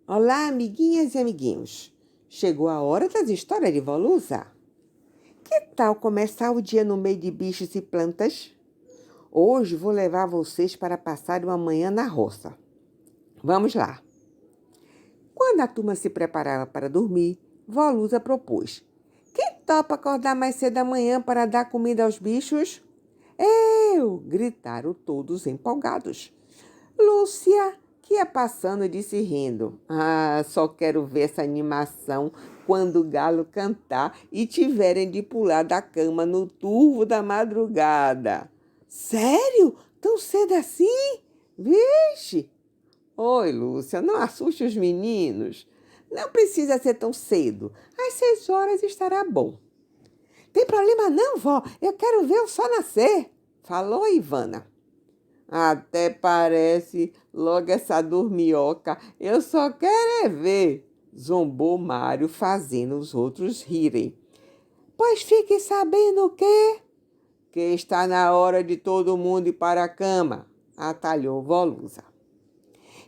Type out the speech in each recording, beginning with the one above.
Olá, amiguinhas e amiguinhos. Chegou a hora das histórias de Volusa. Que tal começar o dia no meio de bichos e plantas? Hoje vou levar vocês para passar uma manhã na roça. Vamos lá. Quando a turma se preparava para dormir, Volusa propôs: quem topa acordar mais cedo da manhã para dar comida aos bichos? Eu! Gritaram todos empolgados. Lúcia, que ia passando, disse rindo: ah, só quero ver essa animação quando o galo cantar e tiverem de pular da cama no turvo da madrugada. Sério? Tão cedo assim? Vixe! Oi, Lúcia, não assuste os meninos. Não precisa ser tão cedo. Às 6 horas estará bom. Tem problema não, vó. Eu quero ver o sol nascer, falou Ivana. Até parece logo essa dormioca. Eu só quero é ver, zombou Mário, fazendo os outros rirem. Pois fique sabendo o quê? Que está na hora de todo mundo ir para a cama, atalhou Volusa.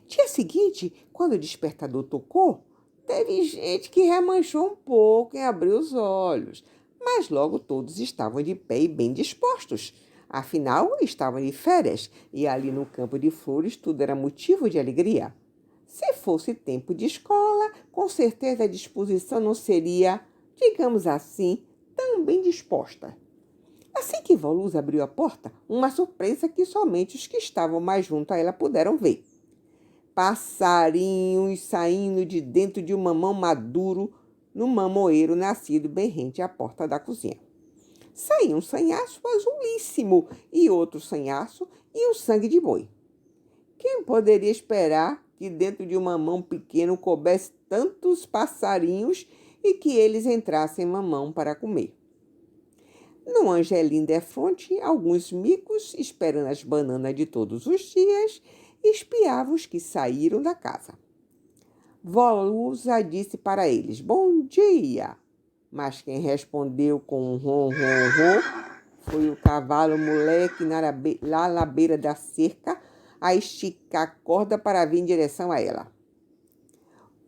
Dia seguinte, quando o despertador tocou, teve gente que remanchou um pouco em abrir os olhos, mas logo todos estavam de pé e bem dispostos. Afinal, estavam de férias e ali no campo de flores tudo era motivo de alegria. Se fosse tempo de escola, com certeza a disposição não seria, digamos assim, tão bem disposta. Assim que Volusa abriu a porta, uma surpresa que somente os que estavam mais junto a ela puderam ver. Passarinhos saindo de dentro de um mamão maduro no mamoeiro nascido bem rente à porta da cozinha. Saía um sanhaço azulíssimo e outro sanhaço e um sangue de boi. Quem poderia esperar que dentro de um mamão pequeno coubesse tantos passarinhos e que eles entrassem em mamão para comer? No Angelim defronte, alguns micos, esperando as bananas de todos os dias, espiavam os que saíram da casa. Volusa disse para eles: bom dia! Mas quem respondeu com um ron, ron, ron foi o cavalo moleque lá na beira da cerca a esticar a corda para vir em direção a ela.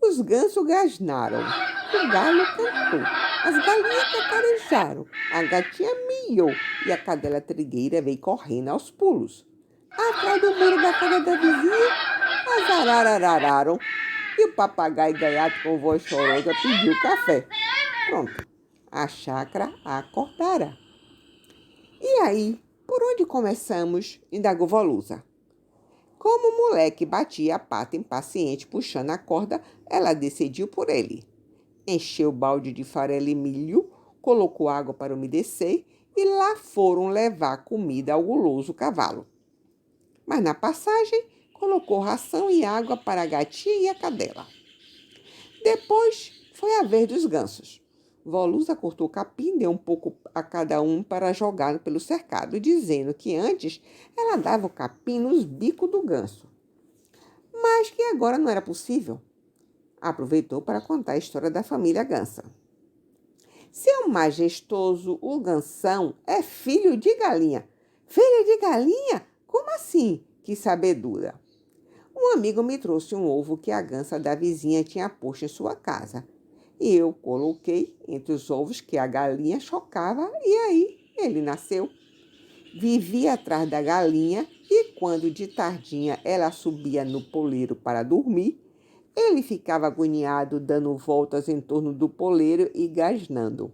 Os gansos gasnaram, o galo cantou, as galinhas cacarejaram, a gatinha miou e a cadela trigueira veio correndo aos pulos. Atrás do muro da casa da vizinha, as ararararam e o papagaio gaiato com voz chorosa pediu café. Pronto, a chácara acordara. E aí, por onde começamos? Indagou Volusa. Como o moleque batia a pata impaciente puxando a corda, ela decidiu por ele. Encheu o balde de farelo e milho, colocou água para umedecer e lá foram levar comida ao guloso cavalo. Mas na passagem, colocou ração e água para a gatinha e a cadela. Depois foi a vez dos gansos. Volusa cortou o capim, deu um pouco a cada um para jogar pelo cercado, dizendo que antes ela dava o capim nos bicos do ganso, mas que agora não era possível. Aproveitou para contar a história da família gansa. Seu majestoso, o gansão, é filho de galinha. Filho de galinha? Como assim? Que sabedura! Um amigo me trouxe um ovo que a gansa da vizinha tinha posto em sua casa. E eu coloquei entre os ovos que a galinha chocava e aí ele nasceu. Vivia atrás da galinha e quando de tardinha ela subia no poleiro para dormir, ele ficava agoniado dando voltas em torno do poleiro e gasnando.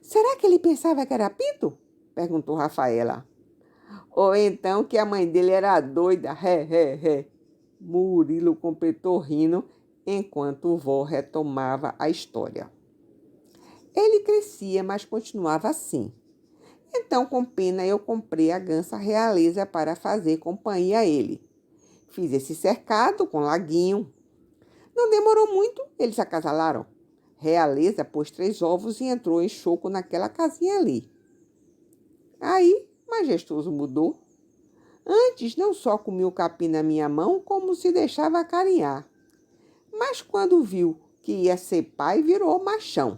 Será que ele pensava que era pinto? Perguntou Rafaela. Ou então que a mãe dele era doida, ré, ré, ré. Murilo completou rindo enquanto o vô retomava a história. Ele crescia, mas continuava assim. Então, com pena, eu comprei a gansa realeza para fazer companhia a ele. Fiz esse cercado com laguinho. Não demorou muito, eles se acasalaram. Realeza pôs 3 ovos e entrou em choco naquela casinha ali. Aí, Majestoso mudou. Antes, não só comia o capim na minha mão, como se deixava acarinhar. Mas quando viu que ia ser pai, virou machão.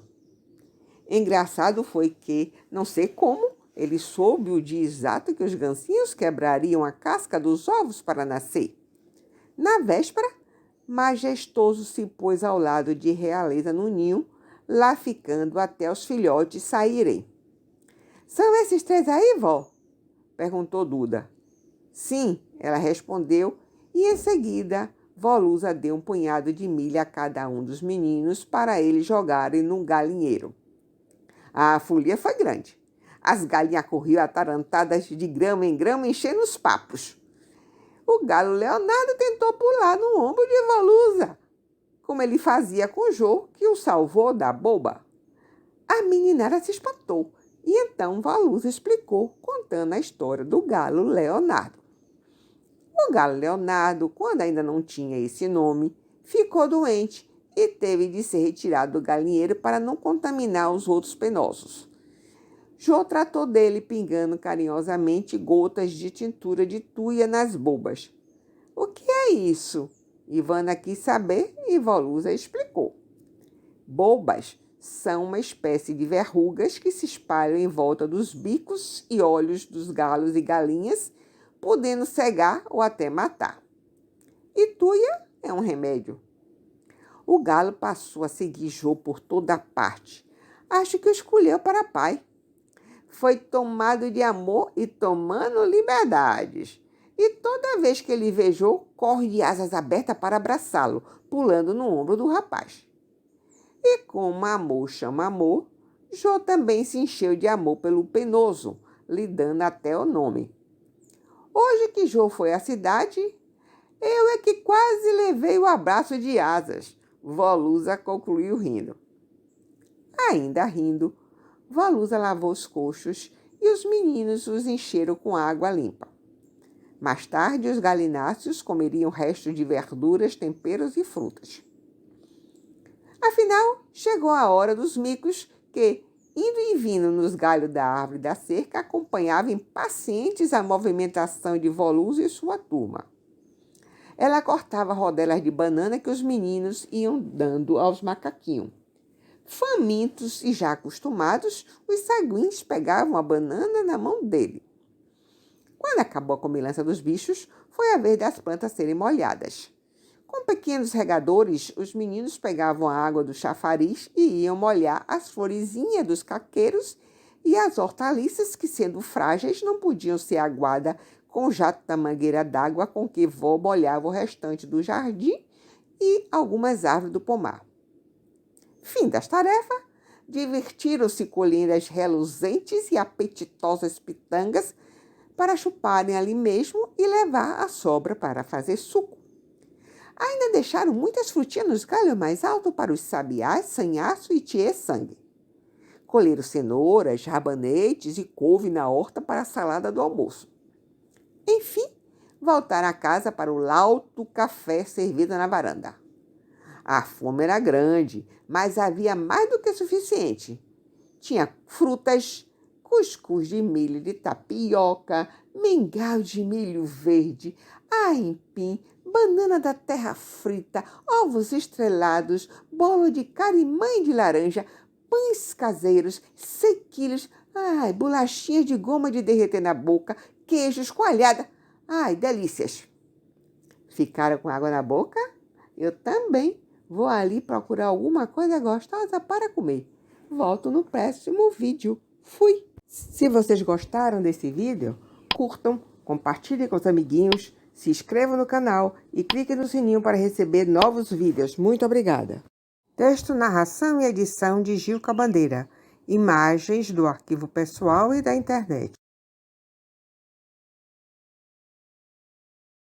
Engraçado foi que, não sei como, ele soube o dia exato que os gansinhos quebrariam a casca dos ovos para nascer. Na véspera, majestoso se pôs ao lado de Realeza no ninho, lá ficando até os filhotes saírem. São esses 3 aí, vó? Perguntou Duda. Sim, ela respondeu, e em seguida Volusa deu um punhado de milho a cada um dos meninos para eles jogarem num galinheiro. A folia foi grande. As galinhas corriam atarantadas de grama em grama, enchendo os papos. O galo Leonardo tentou pular no ombro de Volusa, como ele fazia com Jô, que o salvou da boba. A meninada se espantou, e então Volusa explicou, contando a história do galo Leonardo. O galo Leonardo, quando ainda não tinha esse nome, ficou doente e teve de ser retirado do galinheiro para não contaminar os outros penosos. Jô tratou dele, pingando carinhosamente gotas de tintura de tuia nas bobas. O que é isso? Ivana quis saber e Volusa explicou. Bobas são uma espécie de verrugas que se espalham em volta dos bicos e olhos dos galos e galinhas, podendo cegar ou até matar. E tuia é um remédio. O galo passou a seguir Jô por toda parte. Acho que o escolheu para pai. Foi tomado de amor e tomando liberdades. E toda vez que ele vê Jô, corre de asas abertas para abraçá-lo, pulando no ombro do rapaz. E como amor chama amor, Jô também se encheu de amor pelo penoso, lhe dando até o nome. Hoje que Jô foi à cidade, eu é que quase levei o abraço de asas, Volusa concluiu rindo. Ainda rindo, Volusa lavou os coxos e os meninos os encheram com água limpa. Mais tarde, os galináceos comeriam restos de verduras, temperos e frutas. Afinal, chegou a hora dos micos que, indo e vindo nos galhos da árvore da cerca, acompanhavam impacientes a movimentação de Volusa e sua turma. Ela cortava rodelas de banana que os meninos iam dando aos macaquinhos. Famintos e já acostumados, os saguins pegavam a banana na mão dele. Quando acabou a comilança dos bichos, foi a vez das plantas serem molhadas. Com pequenos regadores, os meninos pegavam a água do chafariz e iam molhar as florezinhas dos caqueiros e as hortaliças que, sendo frágeis, não podiam ser aguadas com o jato da mangueira d'água com que vó molhava o restante do jardim e algumas árvores do pomar. Fim das tarefas, divertiram-se colhendo as reluzentes e apetitosas pitangas para chuparem ali mesmo e levar a sobra para fazer suco. Ainda deixaram muitas frutinhas nos galhos mais altos para os sabiás, sanhaço e tiê-sangue. Colheram cenouras, rabanetes e couve na horta para a salada do almoço. Enfim, voltaram a casa para o lauto café servido na varanda. A fome era grande, mas havia mais do que suficiente. Tinha frutas, cuscuz de milho de tapioca, mingau de milho verde, aipim, banana da terra frita, ovos estrelados, bolo de carimã e de laranja, pães caseiros, sequilhos, bolachinhas de goma de derreter na boca, queijos, coalhada. Delícias! Ficaram com água na boca? Eu também. Vou ali procurar alguma coisa gostosa para comer. Volto no próximo vídeo. Fui! Se vocês gostaram desse vídeo, curtam, compartilhem com os amiguinhos, se inscrevam no canal e cliquem no sininho para receber novos vídeos. Muito obrigada! Texto, narração e edição de Gilca Bandeira. Imagens do arquivo pessoal e da internet.